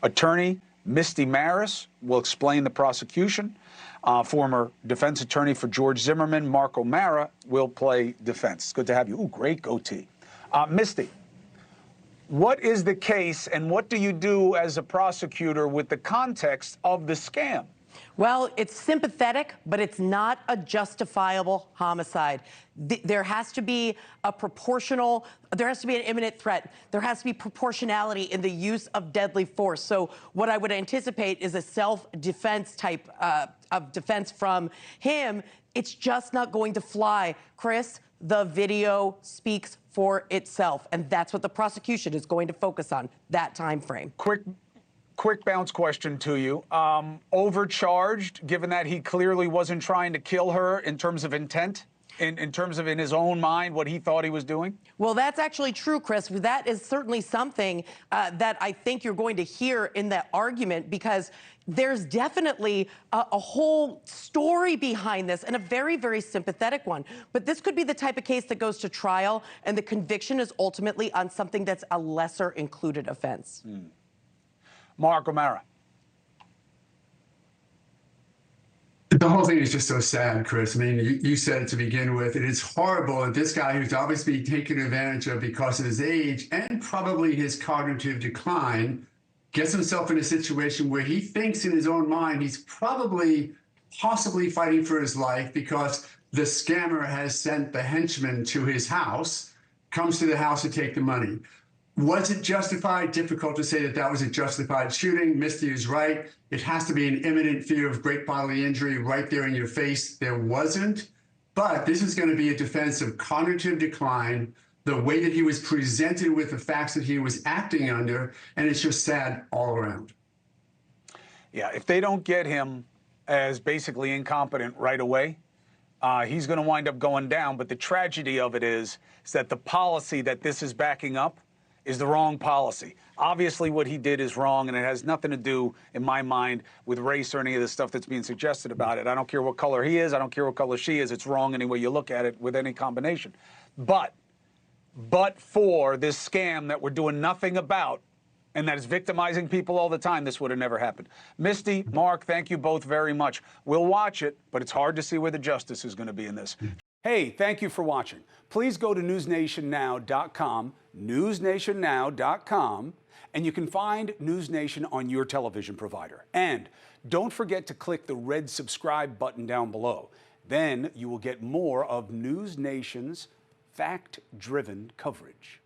Attorney Misty Maris will explain the prosecution. Former defense attorney for George Zimmerman, Mark OHara, will play defense. It's good to have you. Ooh, great goatee. Misty, what is the case and what do you do as a prosecutor with the context of the scam? Well, it's sympathetic, but it's not a justifiable homicide. There has to be there has to be an imminent threat. There has to be proportionality in the use of deadly force. So what I would anticipate is a self-defense type of defense from him. It's just not going to fly. Chris, the video speaks for itself, and that's what the prosecution is going to focus on, that time frame. Quick bounce question to you. Overcharged, given that he clearly wasn't trying to kill her in terms of intent, in terms of in his own mind what he thought he was doing? Well, that's actually true, Chris. That is certainly something that I think you're going to hear in that argument, because there's definitely a whole story behind this, and a very, very sympathetic one. But this could be the type of case that goes to trial, and the conviction is ultimately on something that's a lesser included offense. Mark OHara. The whole thing is just so sad, Chris. I mean, you said it to begin with. It is horrible that this guy, who's obviously taken advantage of because of his age and probably his cognitive decline, gets himself in a situation where he thinks in his own mind he's possibly fighting for his life because the scammer has sent the henchman to his house, comes to the house to take the money. Was it justified? Difficult to say that that was a justified shooting. Misty is right. It has to be an imminent fear of great bodily injury right there in your face. There wasn't. But this is going to be a defense of cognitive decline, the way that he was presented with the facts that he was acting under, and it's just sad all around. Yeah, if they don't get him as basically incompetent right away, he's going to wind up going down. But the tragedy of it is that the policy that this is backing up is the wrong policy. Obviously, what he did is wrong, and it has nothing to do, in my mind, with race or any of the stuff that's being suggested about it. I don't care what color he is. I don't care what color she is. It's wrong any way you look at it with any combination. But for this scam that we're doing nothing about and that is victimizing people all the time, this would have never happened. Misty, Mark, thank you both very much. We'll watch it, but it's hard to see where the justice is going to be in this. Hey, thank you for watching. Please go to newsnationnow.com, newsnationnow.com, and you can find News Nation on your television provider. And don't forget to click the red subscribe button down below. Then you will get more of News Nation's fact-driven coverage.